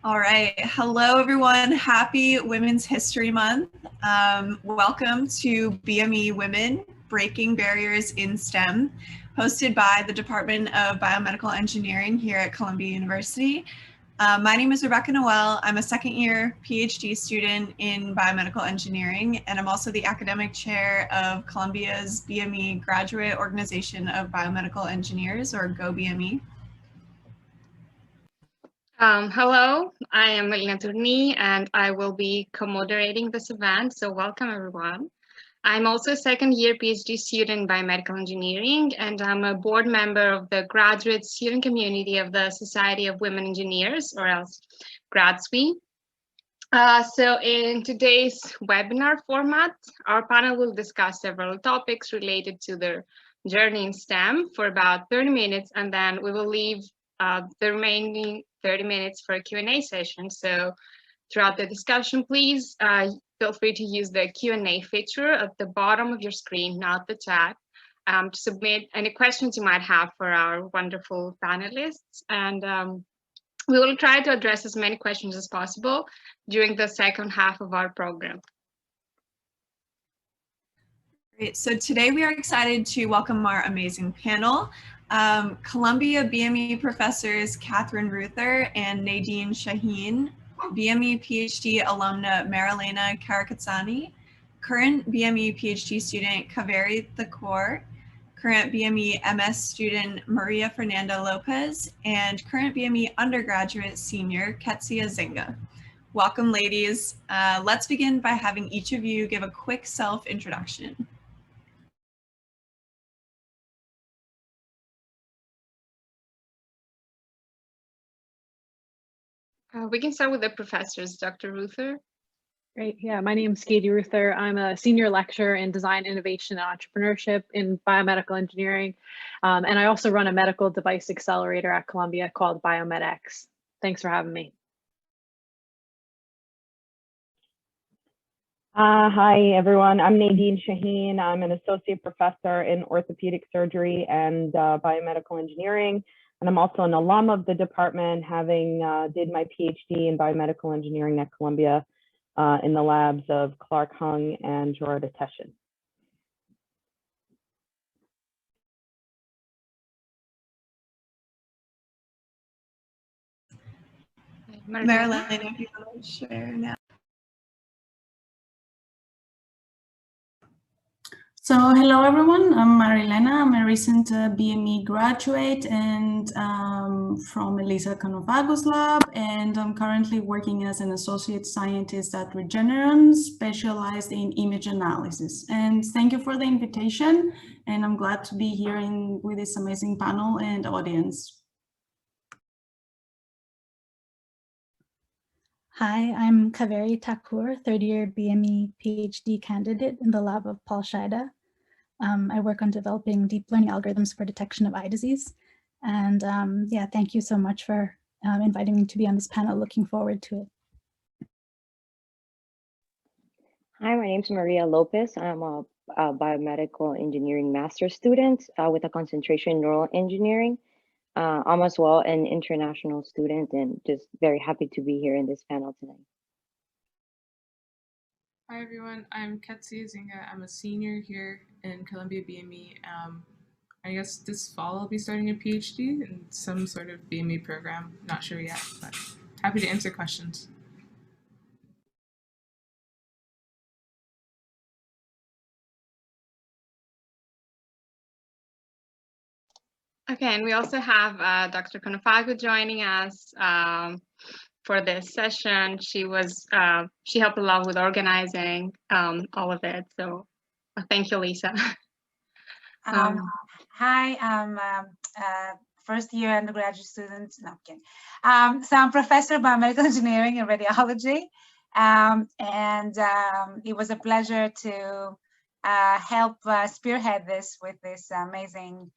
All right. Hello, everyone. Happy Women's History Month. Welcome to BME Women, Breaking Barriers in STEM, hosted by the Department of Biomedical Engineering here at Columbia University. My name is Rebecca Noel. I'm a second-year PhD student in biomedical engineering, and I'm also the academic chair of Columbia's BME Graduate Organization of Biomedical Engineers, or GoBME. Hello, I am Melina Tourny and I will be co-moderating this event, so welcome everyone. I'm also a second-year PhD student in biomedical engineering, and I'm a board member of the graduate student community of the Society of Women Engineers, or else GradSWE. So in today's webinar format, our panel will discuss several topics related to their journey in STEM for about 30 minutes, and then we will leave the remaining 30 minutes for a Q&A session. So throughout the discussion, please feel free to use the Q&A feature at the bottom of your screen, not the chat, to submit any questions you might have for our wonderful panelists. And we will try to address as many questions as possible during the second half of our program. Great. So today we are excited to welcome our amazing panel. Columbia BME professors Catherine Ruther and Nadine Shaheen, BME PhD alumna Marilena Karakatsani, current BME PhD student Kaveri Thakur, current BME MS student Maria Fernanda Lopez, and current BME undergraduate senior Ketsia Zinga. Welcome, ladies. Let's begin by having each of you give a quick self-introduction. We can start with the professors, Dr. Ruther. Great. Yeah, my name is Katie Ruther. I'm a senior lecturer in design, innovation, and entrepreneurship in biomedical engineering. And I also run a medical device accelerator at Columbia called BioMedX. Thanks for having me. Hi, everyone. I'm Nadine Shaheen. I'm an associate professor in orthopedic surgery and biomedical engineering. And I'm also an alum of the department, having did my PhD in biomedical engineering at Columbia in the labs of Clark Hung and Gerarda Teschen. Marilena, if you want to share now. So hello everyone, I'm Marilena. I'm a recent BME graduate and from Alisha Canovagos lab, and I'm currently working as an associate scientist at Regeneron, specialized in image analysis. And thank you for the invitation, and I'm glad to be here with this amazing panel and audience. Hi, I'm Kaveri Thakur, third-year BME PhD candidate in the lab of Paul Scheide. I work on developing deep learning algorithms for detection of eye disease. And yeah, thank you so much for inviting me to be on this panel. Looking forward to it. Hi, my name is Maria Lopez. I'm a biomedical engineering master's student with a concentration in neural engineering. I'm as well an international student and just very happy to be here in this panel tonight. Hi everyone, I'm Ketsia Zinga. I'm a senior here in Columbia BME. I guess this fall I'll be starting a PhD in some sort of BME program. Not sure yet, but happy to answer questions. Okay, and we also have Dr. Canovagos joining us for this session. She helped a lot with organizing all of it. So thank you, Lisa. Hi, I'm first year undergraduate student. No, I'm kidding. So I'm professor of biomedical engineering and radiology. It was a pleasure to help spearhead this with this amazing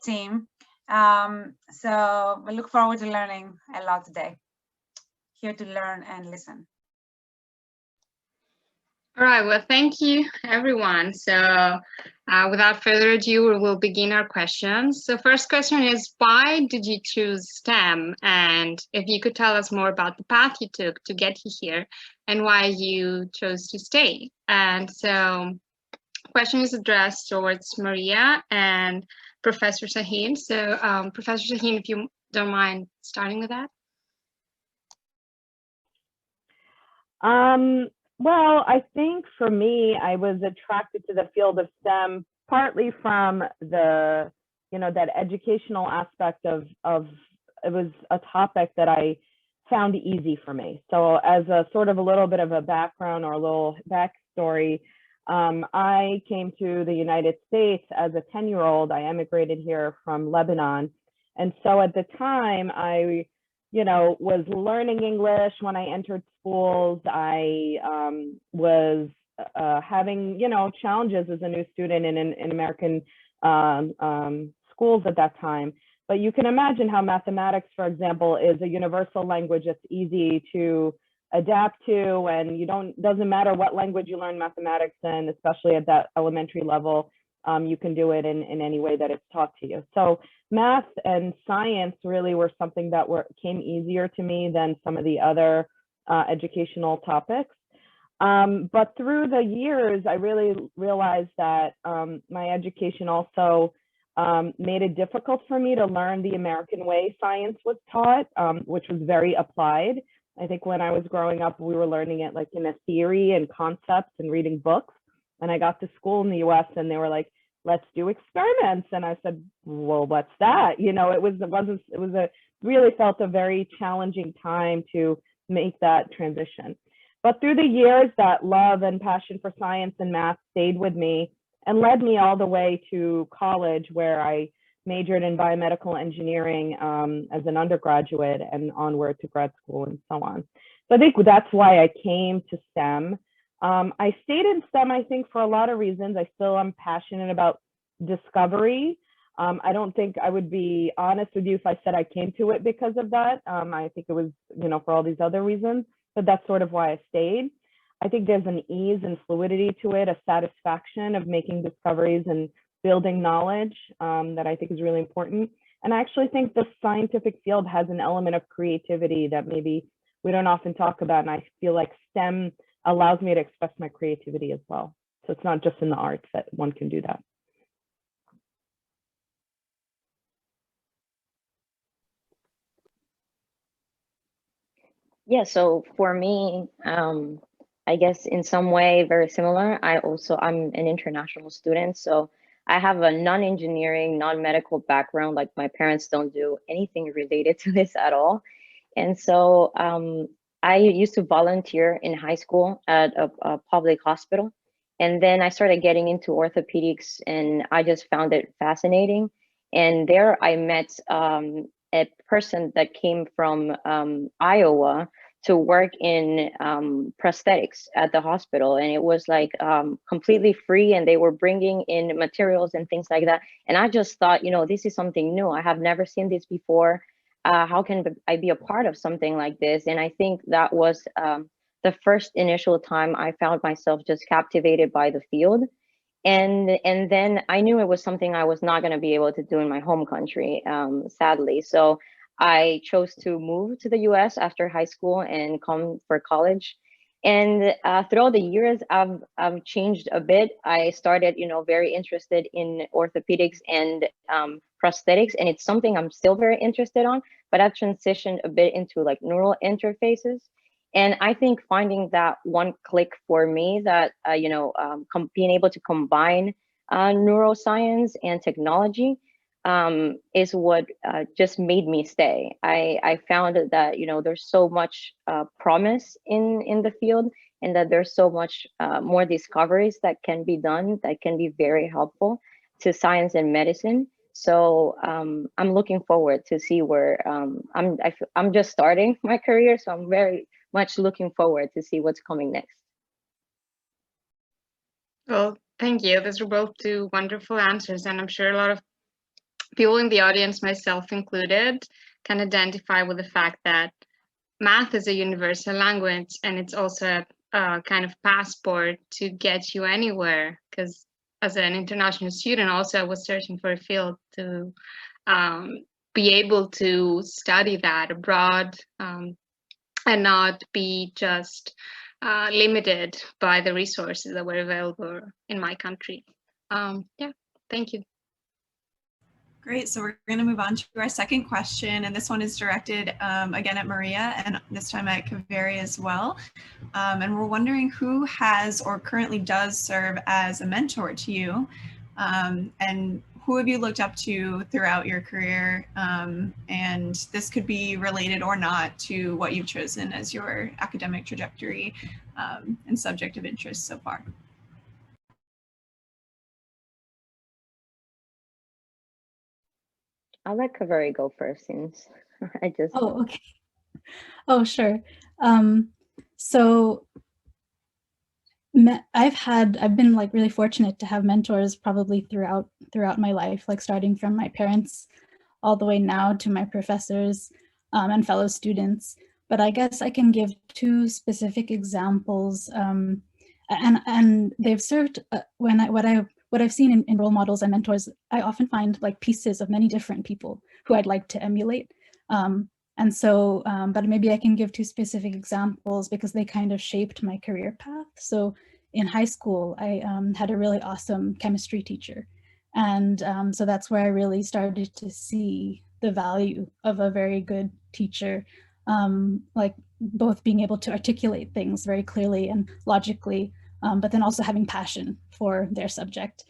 team. So we look forward to learning a lot today. Here to learn and listen. All right, well, thank you, everyone. So without further ado, we'll begin our questions. So first question is, why did you choose STEM? And if you could tell us more about the path you took to get you here and why you chose to stay. And so question is addressed towards Maria and Professor Shaheen. So Professor Shaheen, if you don't mind starting with that. Well, I think for me, I was attracted to the field of STEM partly from the, that educational aspect of it was a topic that I found easy for me. So as a sort of a little bit of a background or a little backstory, I came to the United States as a 10-year-old. I emigrated here from Lebanon. And so at the time, I was learning English when I entered schools. I was having, challenges as a new student in American schools at that time. But you can imagine how mathematics, for example, is a universal language. It's easy to adapt to, and doesn't matter what language you learn mathematics in, especially at that elementary level. You can do it in any way that it's taught to you. So math and science really were something that came easier to me than some of the other educational topics. But through the years, I really realized that my education also made it difficult for me to learn the American way science was taught, which was very applied. I think when I was growing up, we were learning it like in a theory and concepts and reading books. And I got to school in the US and they were like, let's do experiments. And I said, well, what's that? It really felt a very challenging time to make that transition. But through the years, that love and passion for science and math stayed with me and led me all the way to college, where I majored in biomedical engineering as an undergraduate and onward to grad school and so on. So I think that's why I came to STEM. I stayed in STEM, I think, for a lot of reasons. I still am passionate about discovery. I don't think I would be honest with you if I said I came to it because of that. I think it was, for all these other reasons, but that's sort of why I stayed. I think there's an ease and fluidity to it, a satisfaction of making discoveries and building knowledge that I think is really important. And I actually think the scientific field has an element of creativity that maybe we don't often talk about. And I feel like STEM allows me to express my creativity as well. So it's not just in the arts that one can do that. Yeah, so for me, I guess in some way very similar. I'm an international student, so I have a non-engineering, non-medical background. Like my parents don't do anything related to this at all. And so I used to volunteer in high school at a public hospital. And then I started getting into orthopedics and I just found it fascinating. And there I met a person that came from Iowa to work in prosthetics at the hospital. And it was like completely free, and they were bringing in materials and things like that. And I just thought, this is something new. I have never seen this before. How can I be a part of something like this? And I think that was the first initial time I found myself just captivated by the field. And then I knew it was something I was not going to be able to do in my home country, sadly. So I chose to move to the US after high school and come for college. And throughout the years, I've changed a bit. I started, very interested in orthopedics and prosthetics, and it's something I'm still very interested on, but I've transitioned a bit into like neural interfaces. And I think finding that one click for me that, being able to combine neuroscience and technology is what just made me stay. I found that, there's so much promise in the field, and that there's so much more discoveries that can be done that can be very helpful to science and medicine. So I'm looking forward to see where I'm just starting my career. So I'm very much looking forward to see what's coming next. Well, thank you. Those were both two wonderful answers. And I'm sure a lot of people in the audience, myself included, can identify with the fact that math is a universal language, and it's also kind of passport to get you anywhere, because as an international student also I was searching for a field to be able to study that abroad, and not be just limited by the resources that were available in my country. Yeah, thank you. Great, so we're going to move on to our second question, and this one is directed again at Maria, and this time at Kaveri as well. And we're wondering who has or currently does serve as a mentor to you, and who have you looked up to throughout your career? And this could be related or not to what you've chosen as your academic trajectory and subject of interest so far. I'll let Kaveri go first since I just. Oh, okay. Oh, sure. So I've been like really fortunate to have mentors probably throughout my life, like starting from my parents all the way now to my professors and fellow students. But I guess I can give two specific examples, and they've served what I've seen in role models and mentors. I often find like pieces of many different people who I'd like to emulate. And so, but maybe I can give two specific examples because they kind of shaped my career path. So in high school, I had a really awesome chemistry teacher. And so that's where I really started to see the value of a very good teacher, like both being able to articulate things very clearly and logically, but then also having passion for their subject.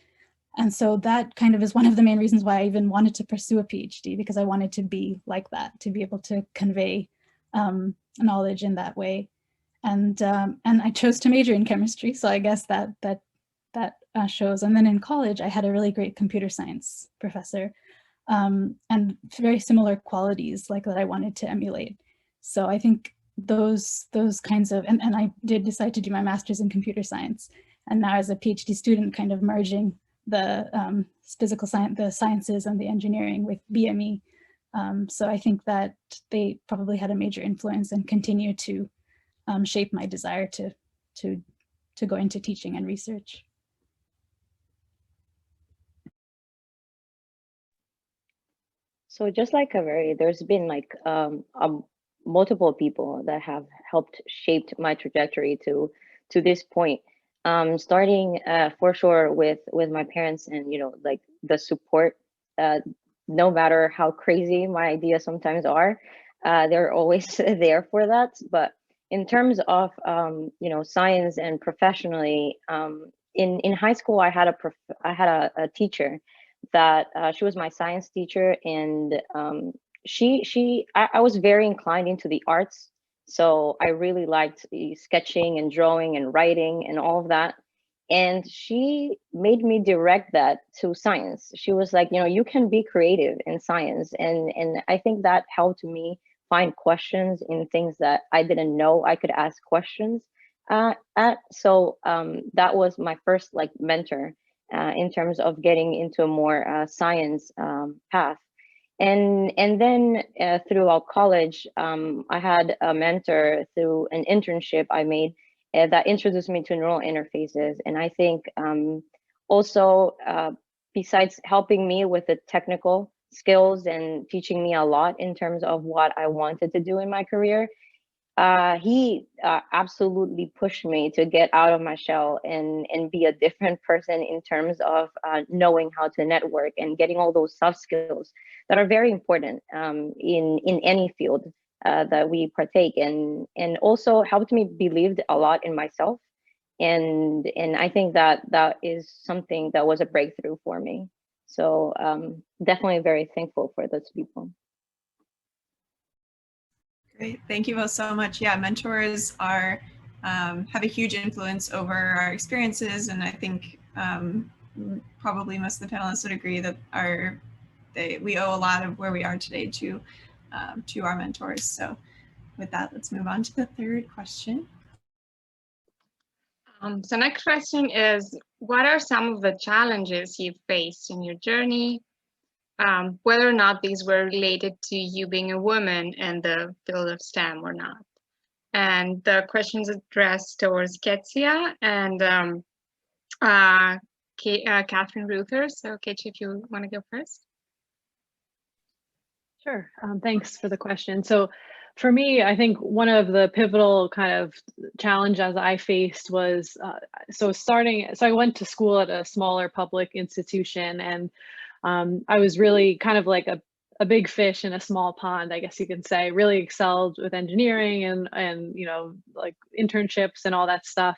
And so that kind of is one of the main reasons why I even wanted to pursue a PhD, because I wanted to be like that, to be able to convey knowledge in that way. And I chose to major in chemistry, so I guess that shows. And then in college, I had a really great computer science professor, and very similar qualities like that I wanted to emulate. So I think those kinds of, and I did decide to do my master's in computer science, and now as a PhD student, kind of merging the physical science, the sciences and the engineering with BME. So I think that they probably had a major influence and continue to shape my desire to go into teaching and research. So just like Kaveri, there's been like multiple people that have helped shaped my trajectory to this point. Starting for sure with my parents, and like the support, no matter how crazy my ideas sometimes are, they're always there for that. But in terms of science and professionally, in high school, I had a teacher that she was my science teacher, and I was very inclined into the arts. So I really liked sketching and drawing and writing and all of that. And she made me direct that to science. She was like, you can be creative in science. And I think that helped me find questions in things that I didn't know I could ask questions at. So that was my first like mentor in terms of getting into a more science path. And then throughout college, I had a mentor through an internship I made that introduced me to neural interfaces. And I think also, besides helping me with the technical skills and teaching me a lot in terms of what I wanted to do in my career, he absolutely pushed me to get out of my shell and be a different person in terms of knowing how to network and getting all those soft skills that are very important in any field that we partake in, and also helped me believe a lot in myself. And I think that is something that was a breakthrough for me. So definitely very thankful for those people. Great, thank you both so much. Yeah, mentors are have a huge influence over our experiences, and I think probably most of the panelists would agree that we owe a lot of where we are today to our mentors. So with that, let's move on to the third question. So next question is, what are some of the challenges you've faced in your journey, whether or not these were related to you being a woman in the field of STEM or not? and the questions addressed towards Ketsia and Catherine Ruther. So Ketsia, if you want to go first. Sure. Thanks for the question. So for me, I think one of the pivotal kind of challenges I faced was, so I went to school at a smaller public institution, and I was really kind of like a big fish in a small pond, I guess you can say. Really excelled with engineering and you know, like internships and all that stuff.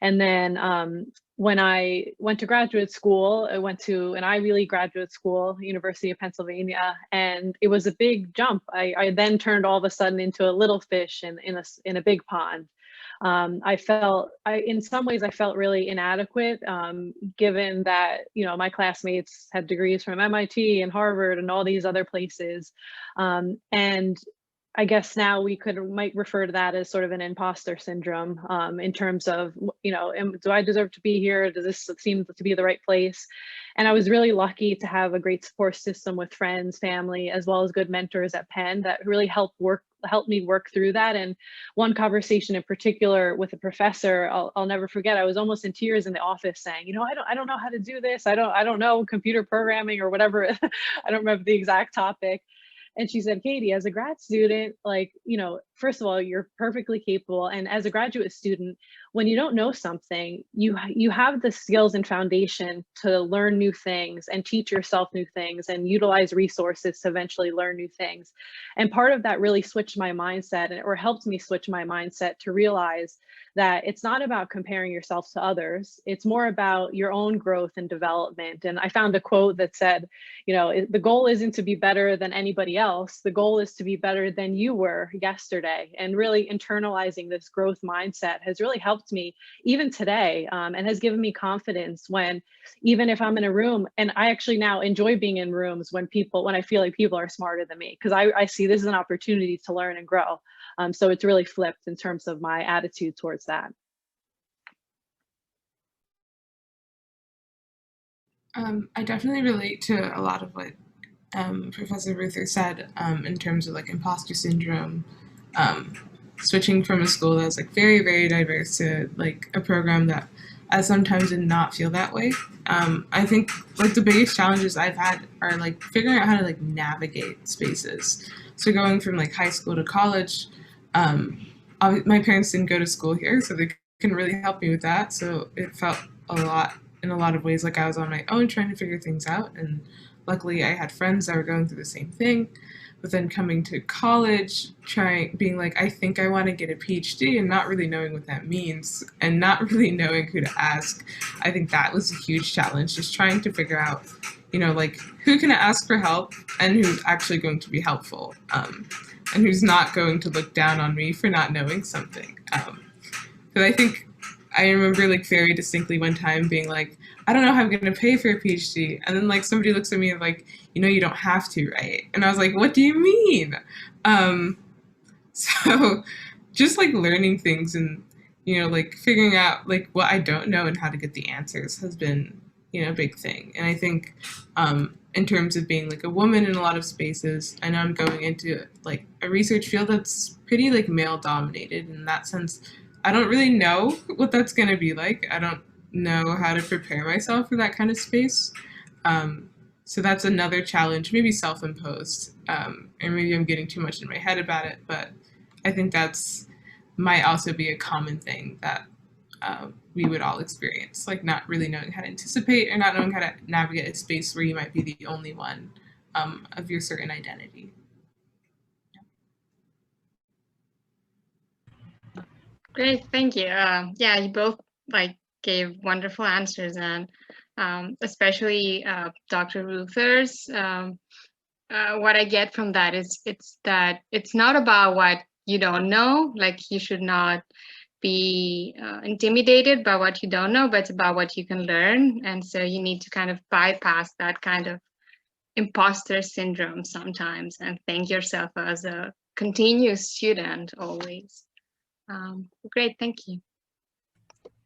And then when I went to graduate school, I went to an Ivy League graduate school, University of Pennsylvania, and it was a big jump. I then turned all of a sudden into a little fish in a big pond. In some ways I felt really inadequate, given that, you know, my classmates had degrees from MIT and Harvard and all these other places. And I guess now we might refer to that as sort of an imposter syndrome, in terms of, you know, do I deserve to be here? Does this seem to be the right place? And I was really lucky to have a great support system with friends, family, as well as good mentors at Penn that really helped me work through that. And one conversation in particular with a professor, I'll never forget. I was almost in tears in the office saying, you know, I don't know how to do this. I don't know computer programming or whatever. I don't remember the exact topic. And she said, Katie, as a grad student, like, you know, first of all, you're perfectly capable. And as a graduate student, when you don't know something, you have the skills and foundation to learn new things and teach yourself new things and utilize resources to eventually learn new things. And part of that really switched my mindset, or helped me switch my mindset to realize that it's not about comparing yourself to others. It's more about your own growth and development. And I found a quote that said, you know, the goal isn't to be better than anybody else. The goal is to be better than you were yesterday. And really internalizing this growth mindset has really helped me even today, and has given me confidence when, even if I'm in a room, and I actually now enjoy being in rooms when I feel like people are smarter than me, because I see this as an opportunity to learn and grow. So it's really flipped in terms of my attitude towards that. I definitely relate to a lot of what Professor Ruther said, in terms of like imposter syndrome, switching from a school that's like very, very diverse to like a program that I sometimes did not feel that way. I think like the biggest challenges I've had are like figuring out how to like navigate spaces. So going from like high school to college, my parents didn't go to school here, so they couldn't really help me with that. So it felt in a lot of ways like I was on my own trying to figure things out. And luckily I had friends that were going through the same thing. But then coming to college, being like, I think I want to get a PhD, and not really knowing what that means and not really knowing who to ask. I think that was a huge challenge, just trying to figure out, you know, like who can I ask for help and who's actually going to be helpful, and who's not going to look down on me for not knowing something. But I think I remember like very distinctly one time being like, I don't know how I'm going to pay for a PhD. And then like somebody looks at me and like, you know, you don't have to, right? And I was like, what do you mean? So just like learning things and, you know, like figuring out like what I don't know and how to get the answers has been, you know, a big thing. And I think in terms of being like a woman in a lot of spaces, I know I'm going into like a research field that's pretty like male dominated. In that sense, I don't really know what that's going to be like. I don't know how to prepare myself for that kind of space. So that's another challenge, maybe self-imposed, and maybe I'm getting too much in my head about it, but I think might also be a common thing that we would all experience, like not really knowing how to anticipate or not knowing how to navigate a space where you might be the only one of your certain identity. Great, thank you. Yeah, you both like gave wonderful answers, and especially Dr. Ruther's. What I get from that is it's not about what you don't know. Like you should not be intimidated by what you don't know, but it's about what you can learn. And so you need to kind of bypass that kind of imposter syndrome sometimes and think yourself as a continuous student always. Great, thank you.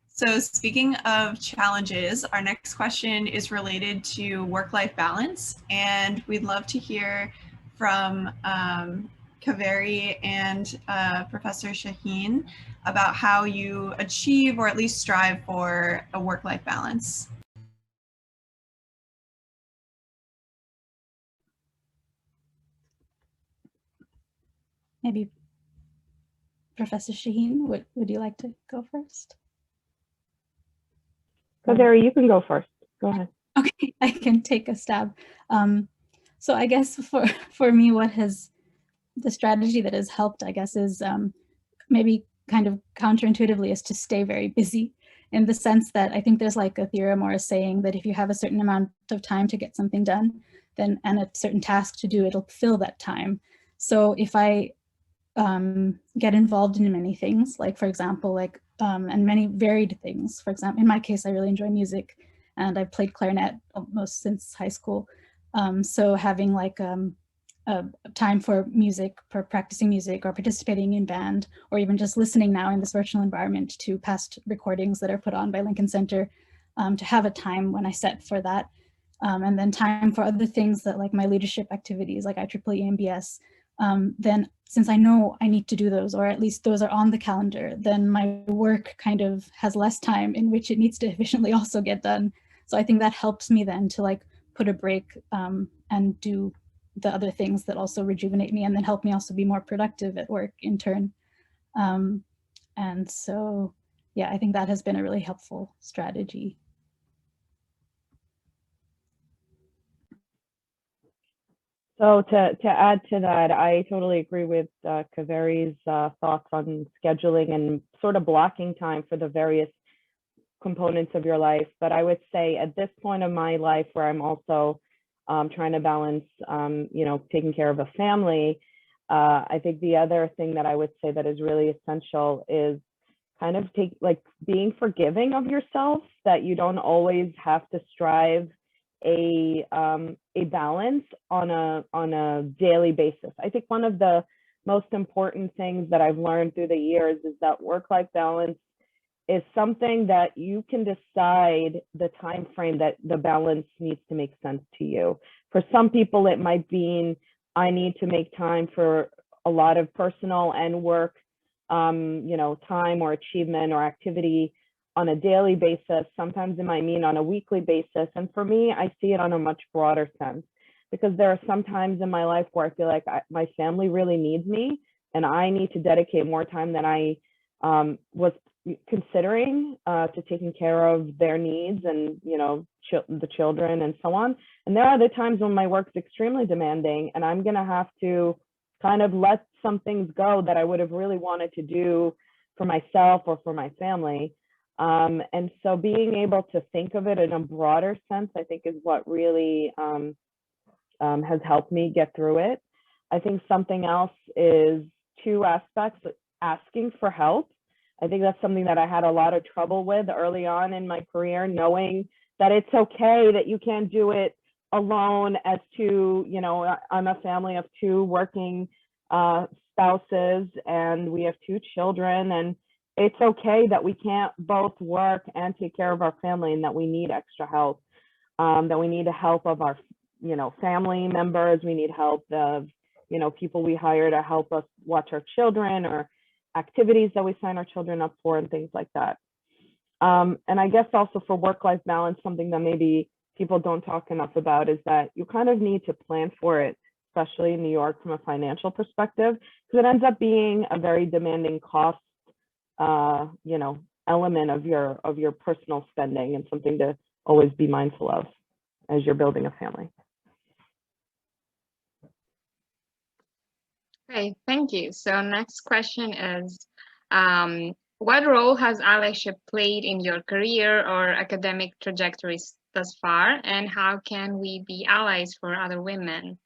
So speaking of challenges, our next question is related to work-life balance, and we'd love to hear from Kaveri and Professor Shaheen about how you achieve or at least strive for a work-life balance. Maybe Professor Shaheen, would you like to go first? Kaveri, you can go first. Go ahead. Okay, I can take a stab. So I guess for me, the strategy that has helped, I guess, is maybe kind of counterintuitively is to stay very busy, in the sense that I think there's like a theorem or a saying that if you have a certain amount of time to get something done, then and a certain task to do, it'll fill that time. So if I get involved in many things, like for example, and many varied things. For example, in my case, I really enjoy music, and I've played clarinet almost since high school. So having like a time for music, for practicing music or participating in band, or even just listening now in this virtual environment to past recordings that are put on by Lincoln Center, to have a time when I set for that. And then time for other things that like my leadership activities, like IEEE and BS, then since I know I need to do those, or at least those are on the calendar, then my work kind of has less time in which it needs to efficiently also get done. So I think that helps me then to like put a break and do the other things that also rejuvenate me and then help me also be more productive at work in turn. And so, yeah, I think that has been a really helpful strategy. So to add to that, I totally agree with Kaveri's thoughts on scheduling and sort of blocking time for the various components of your life. But I would say at this point of my life where I'm also trying to balance, taking care of a family, I think the other thing that I would say that is really essential is kind of being forgiving of yourself, that you don't always have to strive a balance on a daily basis. I think one of the most important things that I've learned through the years is that work-life balance is something that you can decide the time frame that the balance needs to make sense to you. For some people, it might mean I need to make time for a lot of personal and work, time or achievement or activity on a daily basis. Sometimes it might mean on a weekly basis. And for me, I see it on a much broader sense, because there are some times in my life where I feel like my family really needs me and I need to dedicate more time than I was considering to taking care of their needs and, the children and so on. And there are other times when my work is extremely demanding and I'm going to have to kind of let some things go that I would have really wanted to do for myself or for my family. And so being able to think of it in a broader sense, I think, is what really has helped me get through it. I think something else is two aspects: asking for help. I think that's something that I had a lot of trouble with early on in my career, knowing that it's okay that you can't do it alone as two, I'm a family of two working spouses and we have two children, and it's okay that we can't both work and take care of our family, and that we need extra help, that we need the help of our, family members. We need help of, people we hire to help us watch our children, or activities that we sign our children up for and things like that. And I guess also for work-life balance, something that maybe people don't talk enough about is that you kind of need to plan for it, especially in New York from a financial perspective, because it ends up being a very demanding cost element of your personal spending, and something to always be mindful of as you're building a family. Okay, thank you. So next question is, what role has allyship played in your career or academic trajectories thus far, and how can we be allies for other women?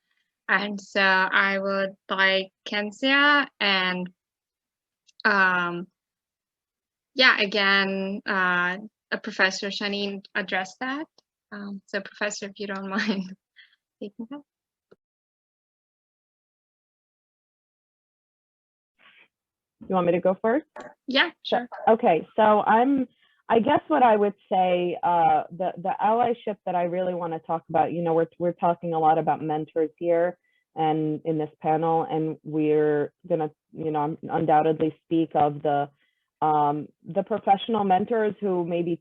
And so I would like Kensia and Professor Shaheen address that. So Professor, if you don't mind taking that. You want me to go first? Yeah, sure. Okay, so I guess what I would say, the allyship that I really want to talk about, we're talking a lot about mentors here, and in this panel, and we're gonna, undoubtedly speak of the professional mentors who maybe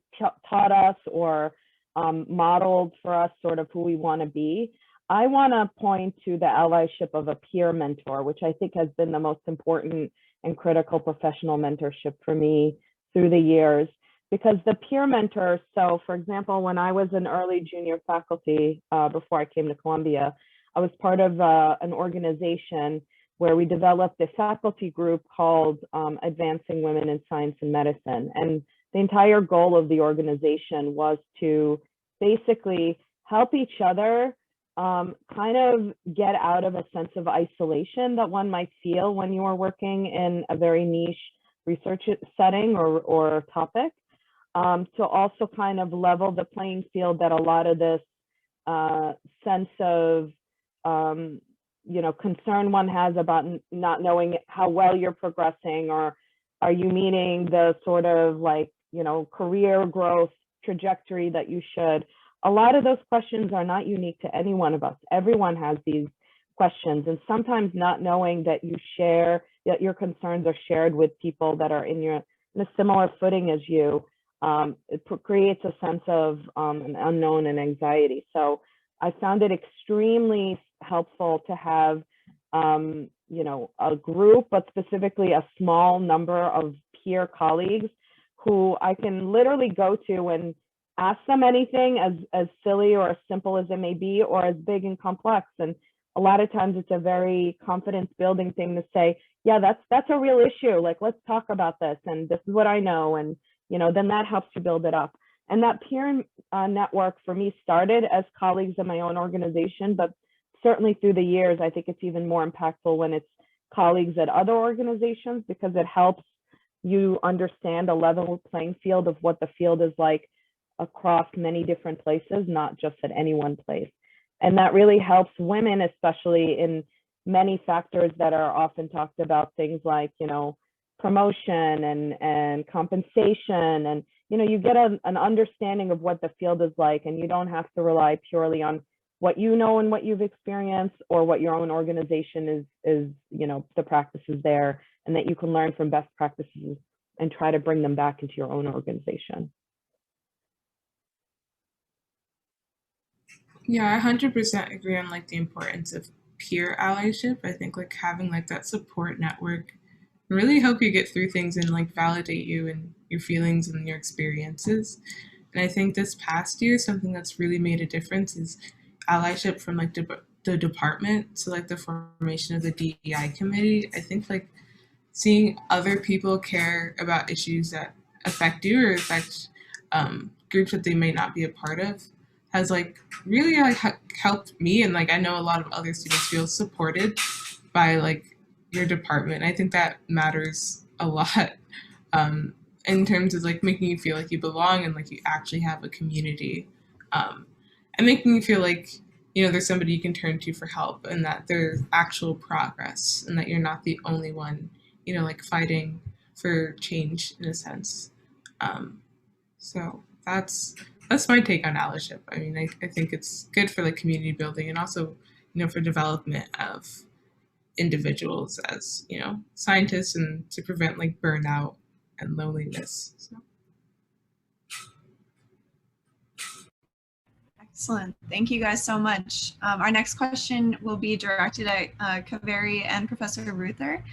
taught us or modeled for us sort of who we want to be. I want to point to the allyship of a peer mentor, which I think has been the most important and critical professional mentorship for me through the years. Because the peer mentor, so for example, when I was an early junior faculty before I came to Columbia, I was part of an organization where we developed a faculty group called Advancing Women in Science and Medicine. And the entire goal of the organization was to basically help each other kind of get out of a sense of isolation that one might feel when you are working in a very niche research setting or topic, to also kind of level the playing field that a lot of this sense of concern one has about not knowing how well you're progressing, or are you meeting the sort of career growth trajectory that you should. A lot of those questions are not unique to any one of us. Everyone has these questions, and sometimes not knowing that that your concerns are shared with people that are in a similar footing as you, it creates a sense of an unknown and anxiety. So I found it extremely helpful to have a group, but specifically a small number of peer colleagues who I can literally go to and ask them anything as silly or as simple as it may be, or as big and complex. And a lot of times it's a very confidence building thing to say, yeah, that's a real issue. Like, let's talk about this, and this is what I know. And, then that helps you build it up. And that peer network for me started as colleagues in my own organization, but certainly through the years, I think it's even more impactful when it's colleagues at other organizations, because it helps you understand a level playing field of what the field is like across many different places, not just at any one place. And that really helps women, especially in many factors that are often talked about, things like, promotion and compensation, and you get an understanding of what the field is like, and you don't have to rely purely on what you know and what you've experienced, or what your own organization is the practices there, and that you can learn from best practices and try to bring them back into your own organization. Yeah, I 100% agree on the importance of peer allyship. I think having that support network really help you get through things and validate you and your feelings and your experiences. And I think this past year, something that's really made a difference is allyship from the department. So the formation of the DEI committee. I think seeing other people care about issues that affect you or affect groups that they may not be a part of has really helped me, and I know a lot of other students feel supported by your department. I think that matters a lot in terms of making you feel like you belong and you actually have a community, and making you feel there's somebody you can turn to for help, and that there's actual progress, and that you're not the only one fighting for change in a sense. So that's my take on allyship. I mean, I think it's good for community building, and also for development of individuals as scientists, and to prevent burnout and loneliness. So. Excellent. Thank you guys so much. Our next question will be directed at Kaveri and Professor Ruther.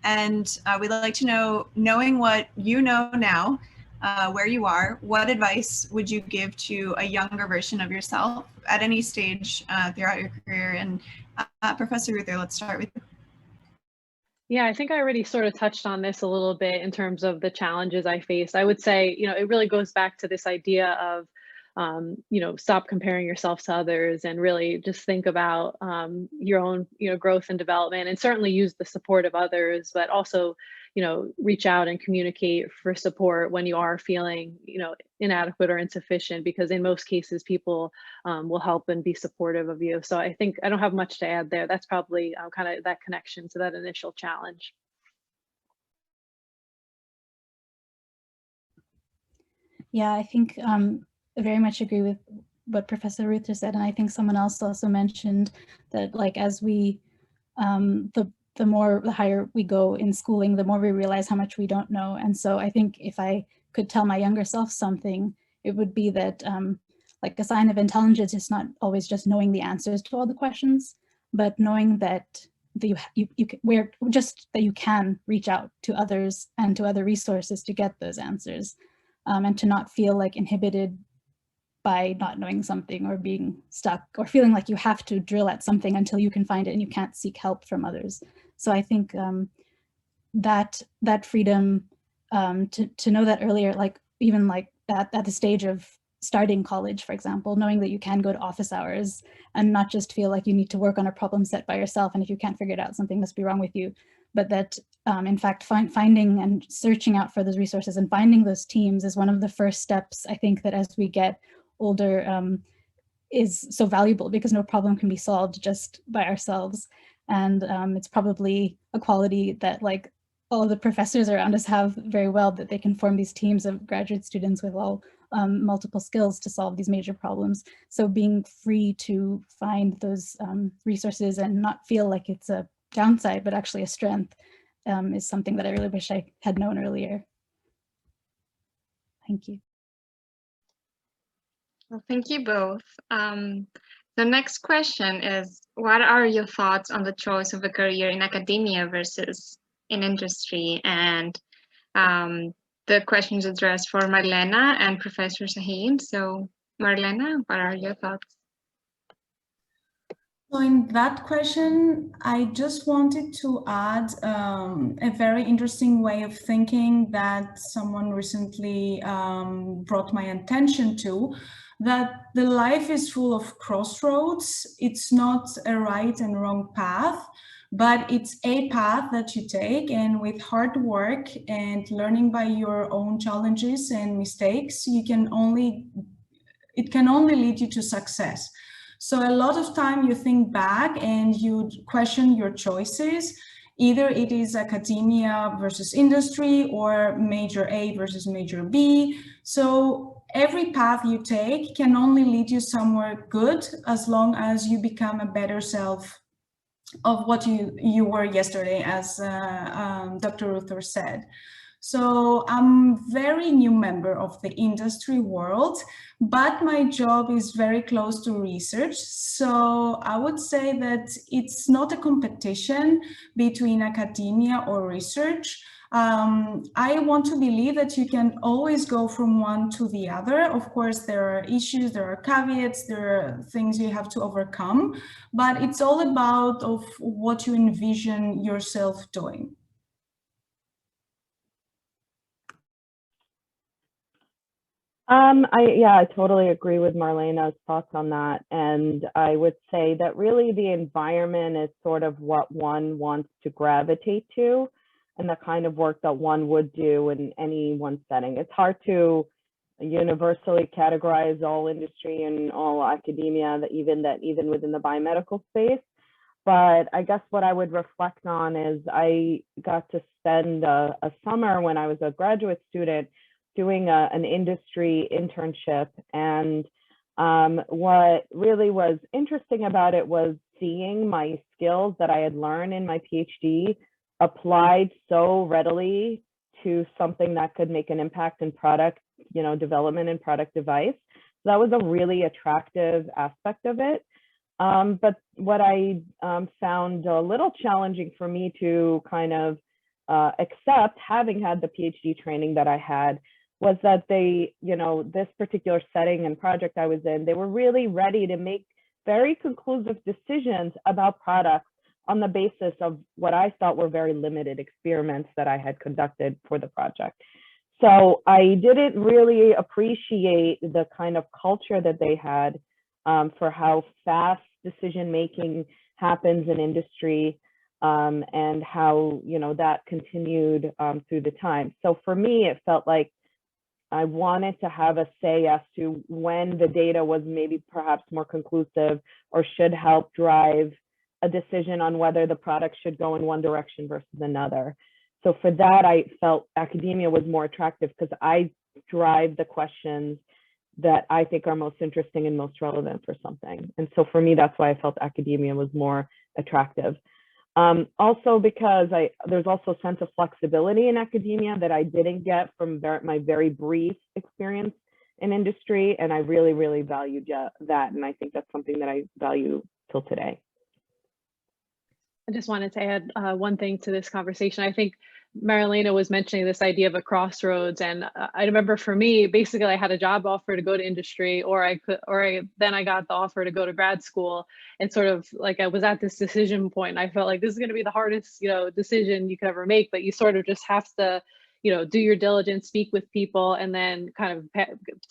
And we'd like to know, knowing what you know now, where you are, what advice would you give to a younger version of yourself at any stage throughout your career? And Professor Ruther, let's start with you. Yeah, I think I already sort of touched on this a little bit in terms of the challenges I faced. I would say, it really goes back to this idea of, stop comparing yourself to others, and really just think about your own, growth and development, and certainly use the support of others, but also, reach out and communicate for support when you are feeling, inadequate or insufficient, because in most cases, people will help and be supportive of you. So I think I don't have much to add there. That's probably kind of that connection to that initial challenge. Yeah, I think I very much agree with what Professor Ruther said. And I think someone else also mentioned that as we the higher we go in schooling, the more we realize how much we don't know. And so I think if I could tell my younger self something, it would be that like a sign of intelligence is not always just knowing the answers to all the questions, but knowing that you can reach out to others and to other resources to get those answers, and to not feel like inhibited by not knowing something or being stuck or feeling like you have to drill at something until you can find it and you can't seek help from others. So I think that freedom to know that earlier, like even like at the stage of starting college, for example, knowing that you can go to office hours and not just feel like you need to work on a problem set by yourself, and if you can't figure it out, something must be wrong with you, but that in fact finding and searching out for those resources and finding those teams is one of the first steps, I think, that as we get older is so valuable, because no problem can be solved just by ourselves. And it's probably a quality that like all the professors around us have very well, that they can form these teams of graduate students with all multiple skills to solve these major problems. So being free to find those resources and not feel like it's a downside, but actually a strength, is something that I really wish I had known earlier. Thank you. Well, thank you both. The next question is, what are your thoughts on the choice of a career in academia versus in industry? And the question is addressed for Marlena and Professor Shaheen. So Marlena, what are your thoughts? So in that question, I just wanted to add a very interesting way of thinking that someone recently brought my attention to, that the life is full of crossroads. It's not a right and wrong path, but it's a path that you take, and with hard work and learning by your own challenges and mistakes, it can only lead you to success. So a lot of time you think back and you question your choices. Either it is academia versus industry or major A versus major B. So every path you take can only lead you somewhere good, as long as you become a better self of what you were yesterday, as Dr. Ruther said. So I'm a very new member of the industry world, but my job is very close to research. So I would say that it's not a competition between academia or research. I want to believe that you can always go from one to the other. Of course, there are issues, there are caveats, there are things you have to overcome, but it's all about of what you envision yourself doing. I totally agree with Marlena's thoughts on that. And I would say that really the environment is sort of what one wants to gravitate to, and the kind of work that one would do in any one setting. It's hard to universally categorize all industry and all academia, even within the biomedical space. But I guess what I would reflect on is I got to spend a summer when I was a graduate student doing an industry internship. And what really was interesting about it was seeing my skills that I had learned in my PhD applied so readily to something that could make an impact in product, development and product device. So that was a really attractive aspect of it. But what I found a little challenging for me to kind of accept, having had the PhD training that I had, was that this particular setting and project I was in, they were really ready to make very conclusive decisions about products on the basis of what I thought were very limited experiments that I had conducted for the project. So I didn't really appreciate the kind of culture that they had for how fast decision-making happens in industry, and how, that continued through the time. So for me, it felt like I wanted to have a say as to when the data was maybe perhaps more conclusive or should help drive a decision on whether the product should go in one direction versus another. So for that, I felt academia was more attractive because I drive the questions that I think are most interesting and most relevant for something. And so for me, that's why I felt academia was more attractive. Also because there's also a sense of flexibility in academia that I didn't get from my very brief experience in industry, and I really, really valued that, and I think that's something that I value till today. I just wanted to add one thing to this conversation. I think Marilena was mentioning this idea of a crossroads, and I remember for me, basically, I had a job offer to go to industry, then I got the offer to go to grad school, and sort of like I was at this decision point. And I felt like this is going to be the hardest, decision you could ever make, but you sort of just have to, do your diligence, speak with people, and then kind of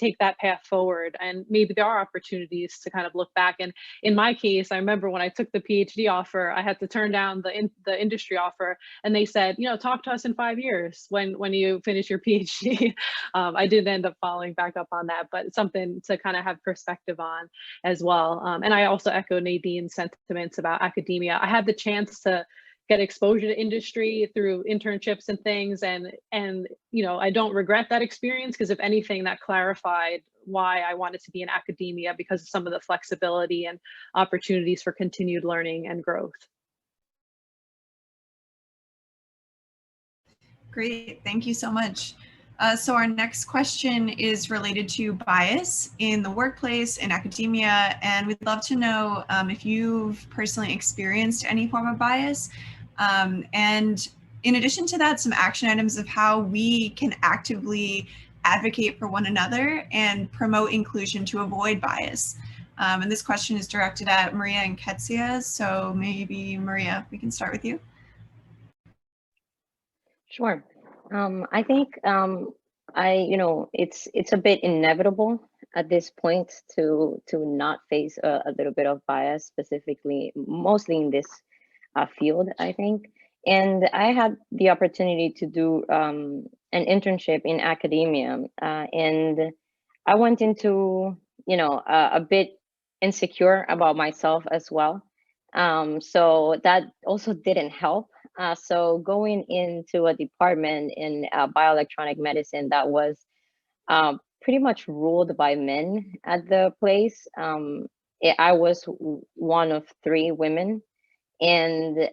take that path forward. And maybe there are opportunities to kind of look back. And in my case, I remember when I took the PhD offer, I had to turn down the industry offer, and they said, talk to us in 5 years when you finish your PhD. I did end up following back up on that, but it's something to kind of have perspective on as well. And I also echo Nadine's sentiments about academia. I had the chance to get exposure to industry through internships and things, and I don't regret that experience, because if anything, that clarified why I wanted to be in academia, because of some of the flexibility and opportunities for continued learning and growth. Great, thank you so much. So our next question is related to bias in the workplace, in academia, and we'd love to know if you've personally experienced any form of bias. And in addition to that, some action items of how we can actively advocate for one another and promote inclusion to avoid bias. And this question is directed at Maria and Ketsia. So maybe Maria, we can start with you. Sure. I think it's a bit inevitable at this point to not face a little bit of bias, specifically, mostly in this field, I think. And I had the opportunity to do an internship in academia, and I went into a bit insecure about myself as well. So that also didn't help. So going into a department in bioelectronic medicine that was pretty much ruled by men at the place, I was one of 3 women. And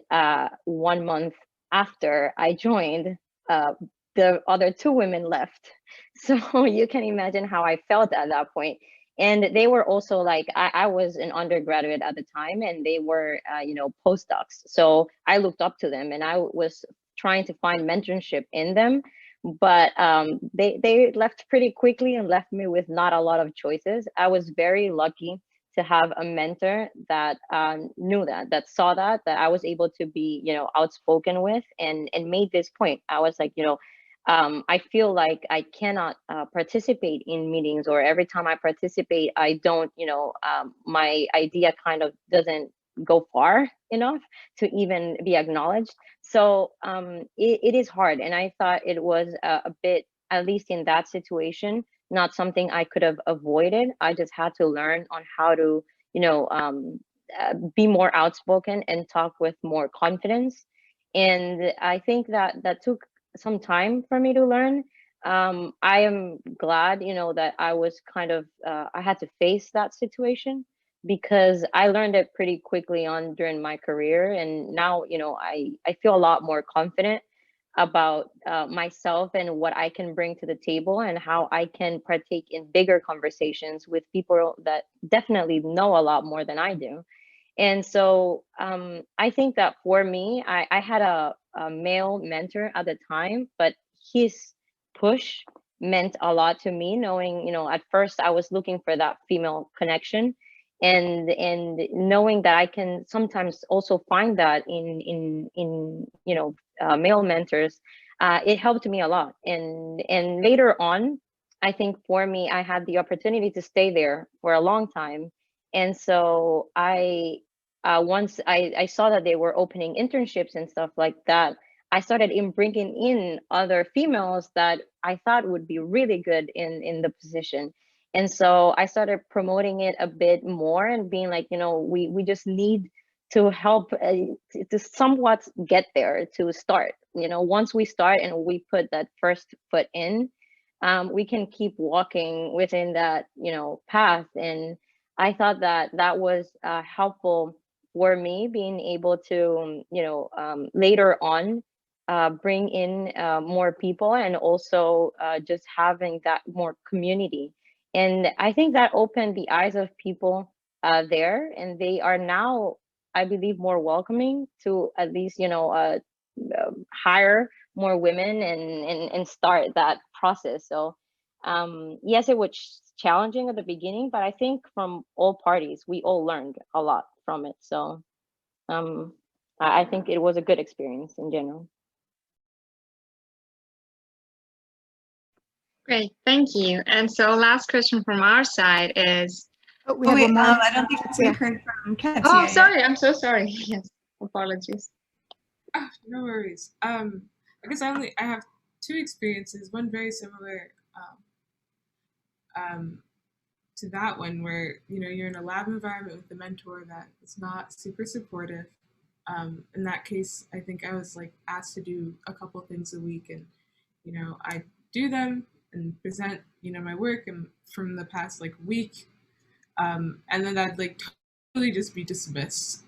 1 month after I joined, the other 2 women left. So you can imagine how I felt at that point. And they were also like, I was an undergraduate at the time, and they were, postdocs. So I looked up to them, and I was trying to find mentorship in them. But they left pretty quickly and left me with not a lot of choices. I was very lucky to have a mentor that knew that saw that I was able to be, outspoken with, and made this point. I was like, I feel like I cannot participate in meetings, or every time I participate, I don't, my idea kind of doesn't go far enough to even be acknowledged. So it is hard. And I thought it was a bit, at least in that situation, not something I could have avoided. I just had to learn on how to, be more outspoken and talk with more confidence. And I think that took some time for me to learn. I am glad, that I was kind of, I had to face that situation, because I learned it pretty quickly on during my career. And now, I feel a lot more confident about myself and what I can bring to the table, and how I can partake in bigger conversations with people that definitely know a lot more than I do. And so I think that for me, I had a male mentor at the time, but his push meant a lot to me, knowing, at first I was looking for that female connection, and knowing that I can sometimes also find that in male mentors, it helped me a lot. And later on, I think for me, I had the opportunity to stay there for a long time. And so once I saw that they were opening internships and stuff like that, I started bringing in other females that I thought would be really good in the position. And so I started promoting it a bit more, and being like, we just need to help to somewhat get there, to start. Once we start and we put that first foot in, we can keep walking within that path. And I thought that was helpful for me, being able to, later on bring in more people, and also just having that more community. And I think that opened the eyes of people there, and they are now, I believe, more welcoming to at least, hire more women and start that process. So yes, it was challenging at the beginning, but I think from all parties, we all learned a lot from it. So I think it was a good experience in general. Great, thank you. And so last question from our side is, Oh, we have one more. I don't think we heard from Katia oh, yet. sorry, I'm so sorry. Yes, apologies. Oh, no worries. I guess I have two experiences. One very similar to that one, where you're in a lab environment with a mentor that is not super supportive. In that case, I think I was like asked to do a couple things a week, and I do them and present my work and from the past like week, and then that'd like totally just be dismissed,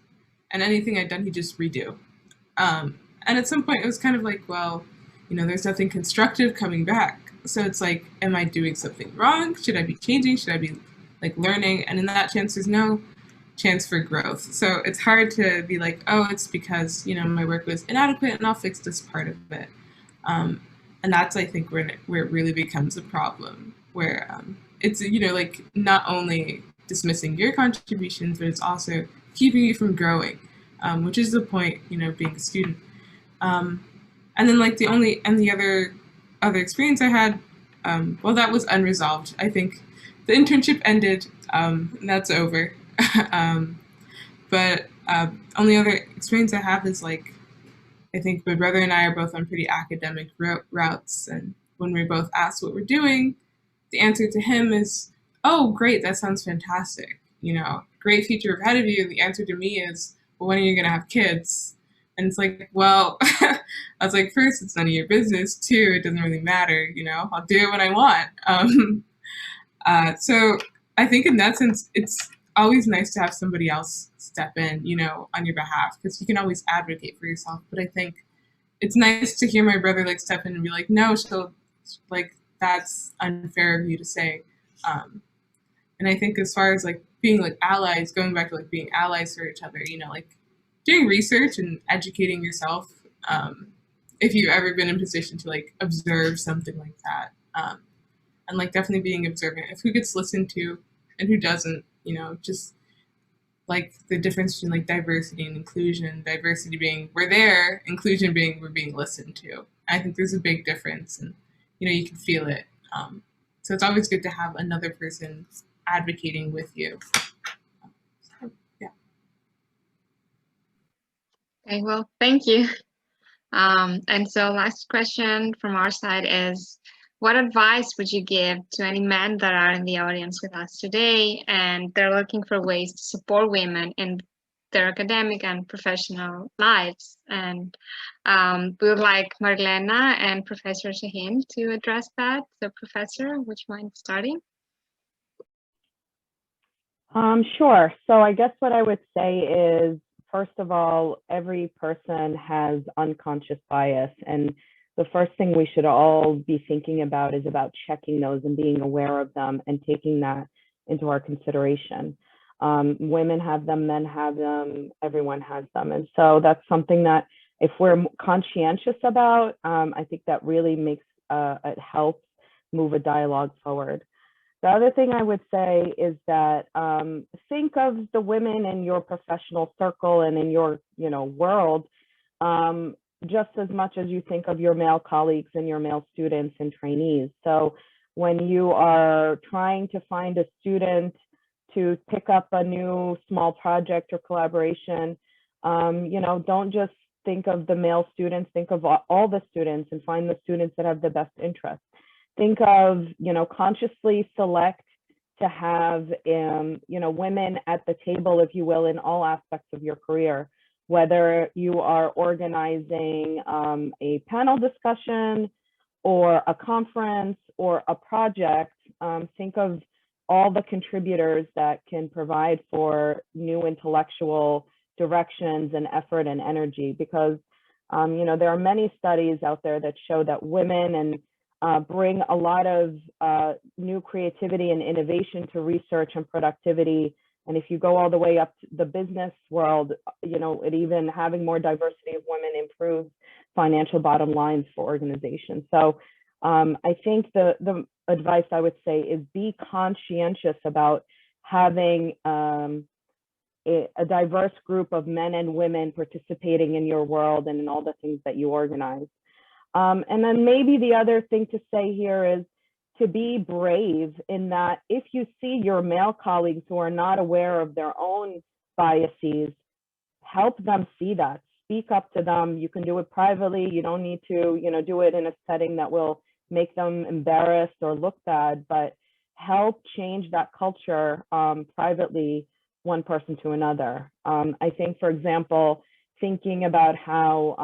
and anything I'd done he'd just redo. And at some point it was kind of like, well, there's nothing constructive coming back. So it's like, am I doing something wrong? Should I be changing? Should I be like learning? And in that chance, there's no chance for growth. So it's hard to be like, oh, it's because, my work was inadequate and I'll fix this part of it. And that's, I think, where it really becomes a problem, where it's, like not only dismissing your contributions, but it's also keeping you from growing, which is the point, being a student. And then like the other experience I had, well, that was unresolved. I think the internship ended, and that's over. But only other experience I have is like, I think my brother and I are both on pretty academic routes, and when we're both asked what we're doing, the answer to him is, oh, great, that sounds fantastic. Great future ahead of you. And the answer to me is, well, when are you going to have kids? And it's like, well, I was like, first, it's none of your business. Two, it doesn't really matter. I'll do it when I want. So I think in that sense, it's always nice to have somebody else step in, on your behalf, because you can always advocate for yourself. But I think it's nice to hear my brother like step in and be like, no, so like that's unfair of you to say. And I think as far as like being like allies, going back to like being allies for each other, like doing research and educating yourself, if you've ever been in position to like observe something like that, and like definitely being observant of who gets listened to and who doesn't, just like the difference between like diversity and inclusion, diversity being we're there, inclusion being we're being listened to. I think there's a big difference, and you can feel it. So it's always good to have another person advocating with you. Okay, well, thank you. And so last question from our side is, what advice would you give to any men that are in the audience with us today and they're looking for ways to support women in their academic and professional lives? And we would like Marilena and Professor Shaheen to address that. So Professor, would you mind starting? Sure. So I guess what I would say is, first of all, every person has unconscious bias, and the first thing we should all be thinking about is about checking those and being aware of them and taking that into our consideration. Women have them, men have them, everyone has them. And so that's something that if we're conscientious about, I think that really makes it helps move a dialogue forward. The other thing I would say is that think of the women in your professional circle and in your world just as much as you think of your male colleagues and your male students and trainees. So when you are trying to find a student to pick up a new small project or collaboration, don't just think of the male students, think of all the students and find the students that have the best interest. Think of, consciously select to have, women at the table, if you will, in all aspects of your career, whether you are organizing a panel discussion or a conference or a project. Think of all the contributors that can provide for new intellectual directions and effort and energy, because you know, there are many studies out there that show that women bring a lot of new creativity and innovation to research and productivity. And if you go all the way up to the business world, you know, it even having more diversity of women improves financial bottom lines for organizations. So I think the advice I would say is be conscientious about having a diverse group of men and women participating in your world and in all the things that you organize. And then maybe the other thing to say here is to be brave in that if you see your male colleagues who are not aware of their own biases, help them see that. Speak up to them. You can do it privately. You don't need to, you know, do it in a setting that will make them embarrassed or look bad, but help change that culture privately, one person to another. I think, for example, thinking about how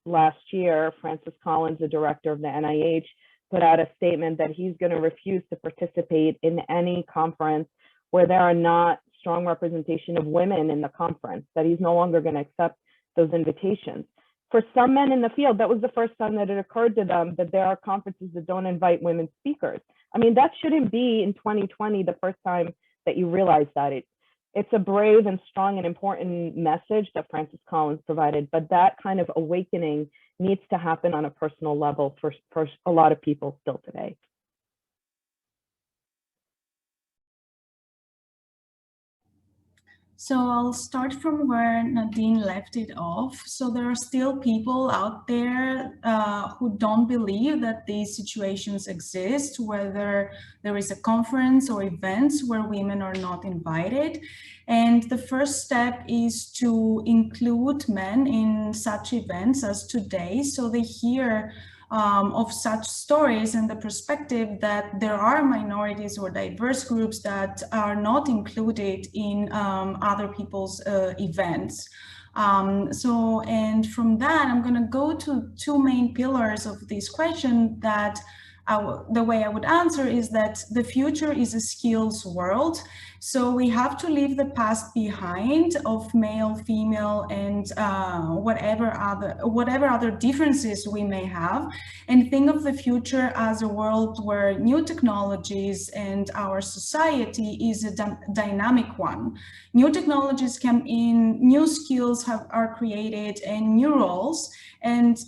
last year, Francis Collins, the director of the NIH, put out a statement that he's going to refuse to participate in any conference where there are not strong representation of women in the conference, that he's no longer going to accept those invitations. For some men in the field, that was the first time that it occurred to them that there are conferences that don't invite women speakers. I mean, that shouldn't be in 2020 the first time that you realize that. It's a brave and strong and important message that Francis Collins provided, but that kind of awakening needs to happen on a personal level for a lot of people still today. So I'll start from where Nadine left it off. So there are still people out there who don't believe that these situations exist, whether there is a conference or events where women are not invited. And the first step is to include men in such events as today, so they hear of such stories and the perspective that there are minorities or diverse groups that are not included in other people's events. And from that, I'm going to go to two main pillars of this question that the way I would answer is that the future is a skills world. So we have to leave the past behind of male, female, and whatever other differences we may have, and think of the future as a world where new technologies and our society is a dynamic one. New technologies come in, new skills are created, and new roles. And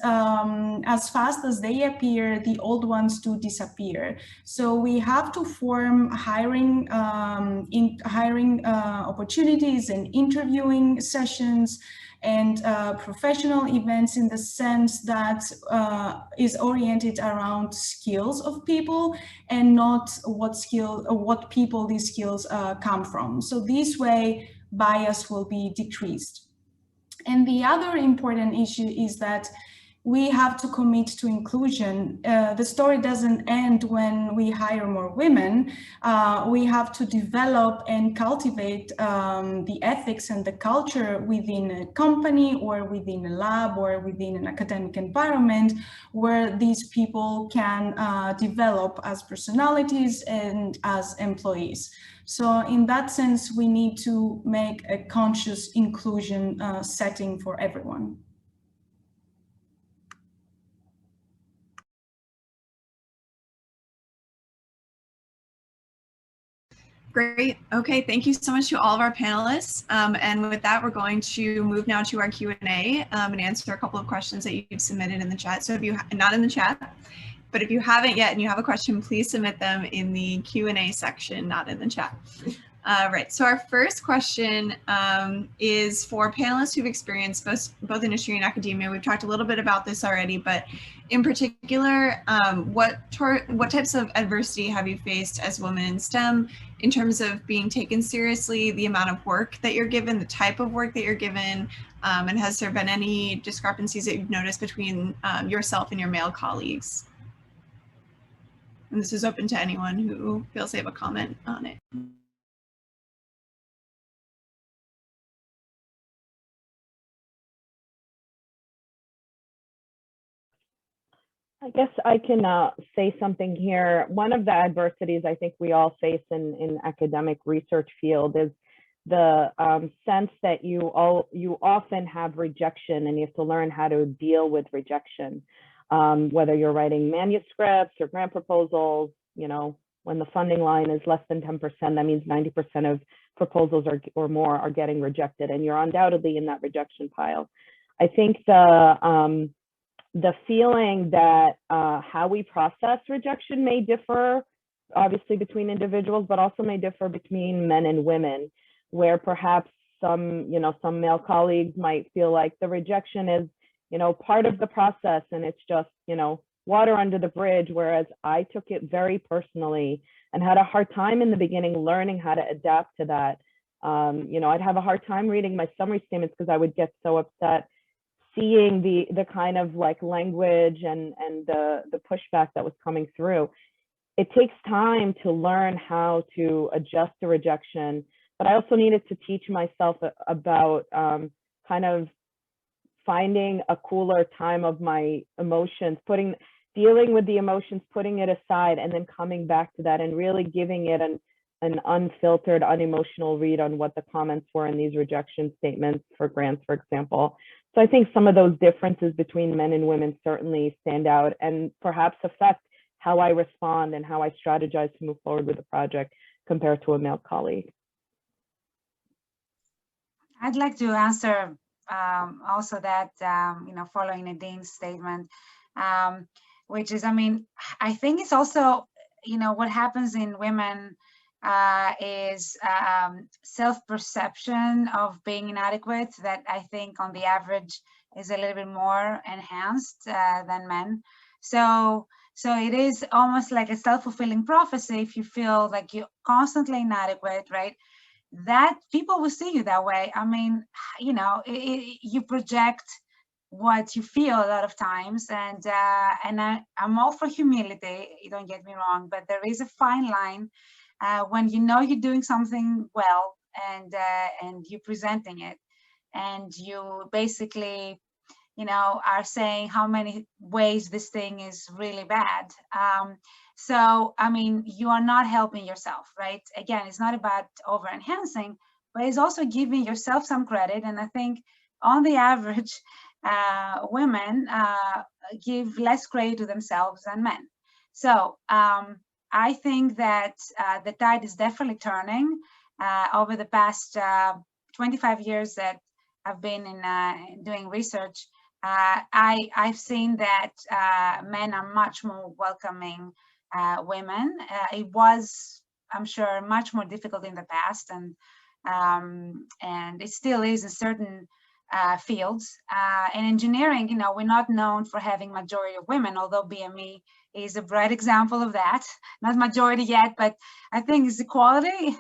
as fast as they appear, the old ones do disappear. So we have to form hiring opportunities and interviewing sessions and professional events in the sense that is oriented around skills of people and not what people these skills come from. So this way, bias will be decreased. And the other important issue is that we have to commit to inclusion. The story doesn't end when we hire more women. We have to develop and cultivate the ethics and the culture within a company or within a lab or within an academic environment where these people can develop as personalities and as employees. So in that sense, we need to make a conscious inclusion setting for everyone. Great. Okay, thank you so much to all of our panelists. And with that, we're going to move now to our Q&A and answer a couple of questions that you've submitted in the chat. So if you not in the chat, but if you haven't yet and you have a question, please submit them in the Q&A section, not in the chat. Right, so our first question is for panelists who've experienced both industry and academia. We've talked a little bit about this already, but in particular, what types of adversity have you faced as women in STEM in terms of being taken seriously, the amount of work that you're given, the type of work that you're given, and has there been any discrepancies that you've noticed between yourself and your male colleagues? And this is open to anyone who feels they have a comment on it. I guess I can say something here. One of the adversities I think we all face in academic research field is the sense that you often have rejection, and you have to learn how to deal with rejection. Whether you're writing manuscripts or grant proposals, you know, when the funding line is less than 10%, that means 90% of proposals or more are getting rejected, and you're undoubtedly in that rejection pile. I think the feeling that how we process rejection may differ, obviously, between individuals, but also may differ between men and women, where perhaps some male colleagues might feel like the rejection is, you know, part of the process and it's just, you know, water under the bridge, whereas I took it very personally and had a hard time in the beginning learning how to adapt to that. You know, I'd have a hard time reading my summary statements because I would get so upset seeing the kind of like language and the pushback that was coming through. It takes time to learn how to adjust to rejection, but I also needed to teach myself about kind of finding a cooler time of my emotions, dealing with the emotions, putting it aside, and then coming back to that and really giving it an unfiltered, unemotional read on what the comments were in these rejection statements for grants, for example. So I think some of those differences between men and women certainly stand out and perhaps affect how I respond and how I strategize to move forward with the project compared to a male colleague. I'd like to answer also that, you know, following Nadine's statement, which is, I mean, I think it's also, you know, what happens in women is self-perception of being inadequate that I think on the average is a little bit more enhanced than men. So it is almost like a self-fulfilling prophecy. If you feel like you're constantly inadequate, right, that people will see you that way. I mean, you know, you project what you feel a lot of times, and I'm all for humility, don't get me wrong, but there is a fine line when you know you're doing something well and you're presenting it, and you basically, you know, are saying how many ways this thing is really bad. So, I mean, you are not helping yourself, right? Again, it's not about over enhancing, but it's also giving yourself some credit. And I think on the average, women give less credit to themselves than men. So I think that the tide is definitely turning over the past 25 years that I've been in doing research. I've seen that men are much more welcoming women. It was, I'm sure, much more difficult in the past, and it still is in certain fields. In engineering, you know, we're not known for having majority of women, although BME is a bright example of that. Not majority yet, but I think it's equality,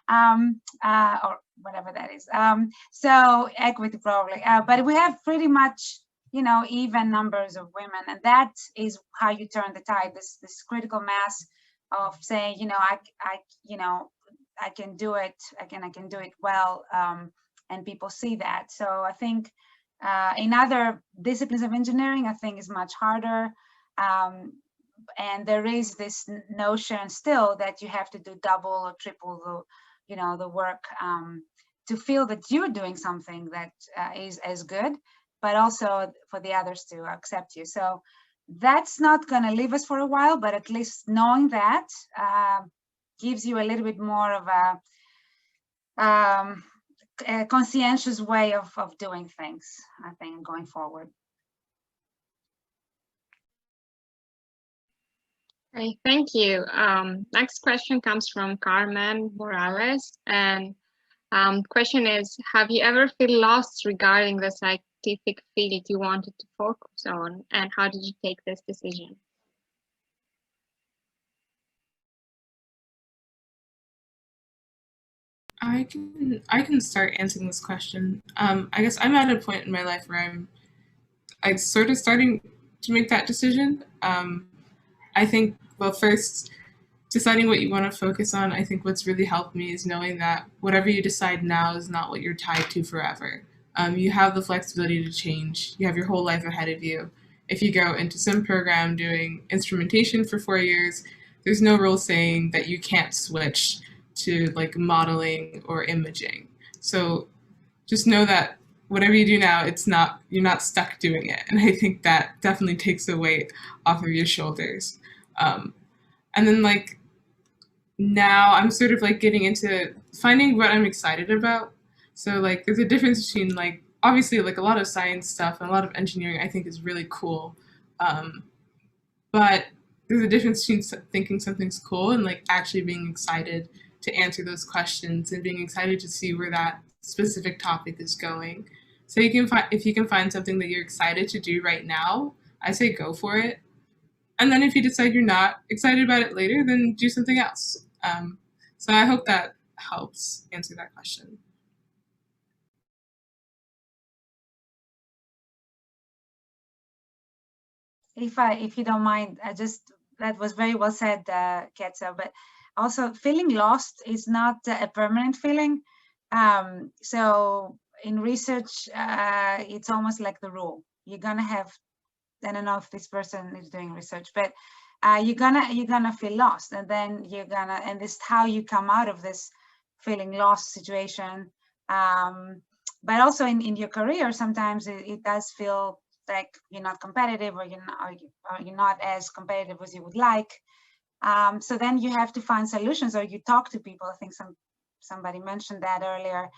or whatever that is. So equity probably, but we have pretty much, you know, even numbers of women, and that is how you turn the tide. This critical mass of saying, you know, I can do it. I can do it well, and people see that. So I think in other disciplines of engineering, I think is much harder. And there is this notion still that you have to do double or triple the, you know, the work to feel that you're doing something that is as good, but also for the others to accept you. So that's not going to leave us for a while, but at least knowing that gives you a little bit more of a conscientious way of doing things, I think, going forward. Great, thank you. Next question comes from Carmen Morales, and question is, have you ever feel lost regarding the scientific field you wanted to focus on, and how did you take this decision? I can start answering this question. I guess I'm at a point in my life where I'm sort of starting to make that decision. I think, well, first, deciding what you want to focus on, I think what's really helped me is knowing that whatever you decide now is not what you're tied to forever. You have the flexibility to change. You have your whole life ahead of you. If you go into some program doing instrumentation for 4 years, there's no rule saying that you can't switch to like modeling or imaging. So just know that whatever you do now, you're not stuck doing it. And I think that definitely takes the weight off of your shoulders. And then like now I'm sort of like getting into finding what I'm excited about. So like there's a difference between like, obviously like a lot of science stuff and a lot of engineering I think is really cool. But there's a difference between thinking something's cool and like actually being excited to answer those questions and being excited to see where that specific topic is going. So if you can find something that you're excited to do right now, I say go for it. And then if you decide you're not excited about it later, then do something else. So I hope that helps answer that question. If you don't mind, that was very well said, Ketsa, but also feeling lost is not a permanent feeling. So in research, it's almost like the rule. You're gonna have, I don't know if this person is doing research, but you're gonna feel lost, and then and this is how you come out of this feeling lost situation. But also in your career, sometimes it does feel like you're not competitive, or you're not as competitive as you would like. So then you have to find solutions, or you talk to people. I think somebody mentioned that earlier.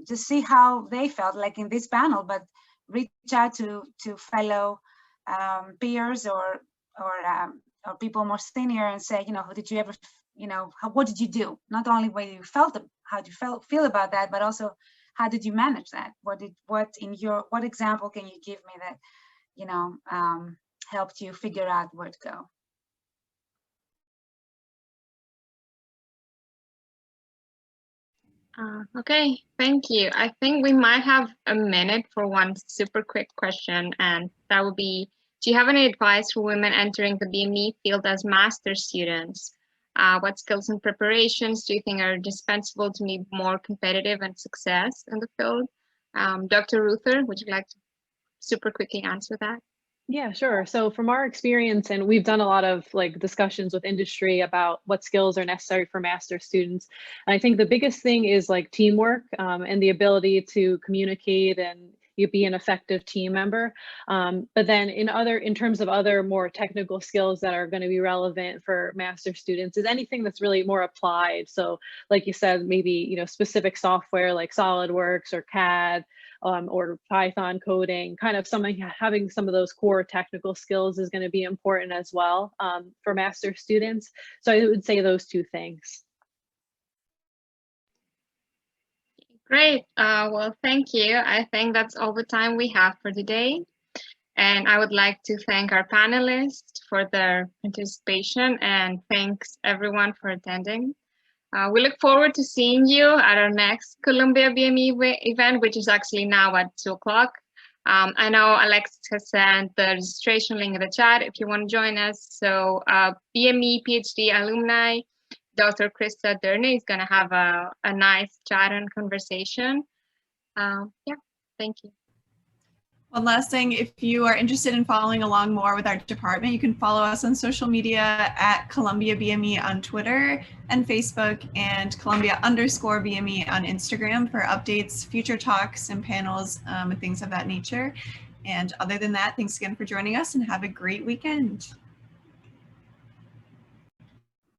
Just see how they felt, like in this panel, but reach out to fellow peers or people more senior and say, did you ever, what did you do? Not only how did you feel about that, but also how did you manage that? What example can you give me that, helped you figure out where to go? Okay, thank you. I think we might have a minute for one super quick question, and that would be, do you have any advice for women entering the BME field as master's students? What skills and preparations do you think are indispensable to be more competitive and success in the field? Dr. Ruther, would you like to super quickly answer that? Yeah, sure. So from our experience, and we've done a lot of like discussions with industry about what skills are necessary for master's students. And I think the biggest thing is like teamwork and the ability to communicate and you be an effective team member. But then in terms of other more technical skills that are going to be relevant for master's students is anything that's really more applied. So like you said, maybe, specific software like SolidWorks or CAD, or Python coding, kind of having some of those core technical skills is going to be important as well for master's students. So I would say those two things. Great. Well, thank you. I think that's all the time we have for today. And I would like to thank our panelists for their participation, and thanks everyone for attending. We look forward to seeing you at our next Columbia BME event, which is actually now at 2 o'clock. I know Alexis has sent the registration link in the chat if you want to join us. So BME PhD alumni, Dr. Krista Durney is going to have a nice chat and conversation. Yeah, thank you. One last thing, if you are interested in following along more with our department, you can follow us on social media at Columbia BME on Twitter and Facebook, and Columbia_BME on Instagram for updates, future talks and panels and things of that nature. And other than that, thanks again for joining us and have a great weekend.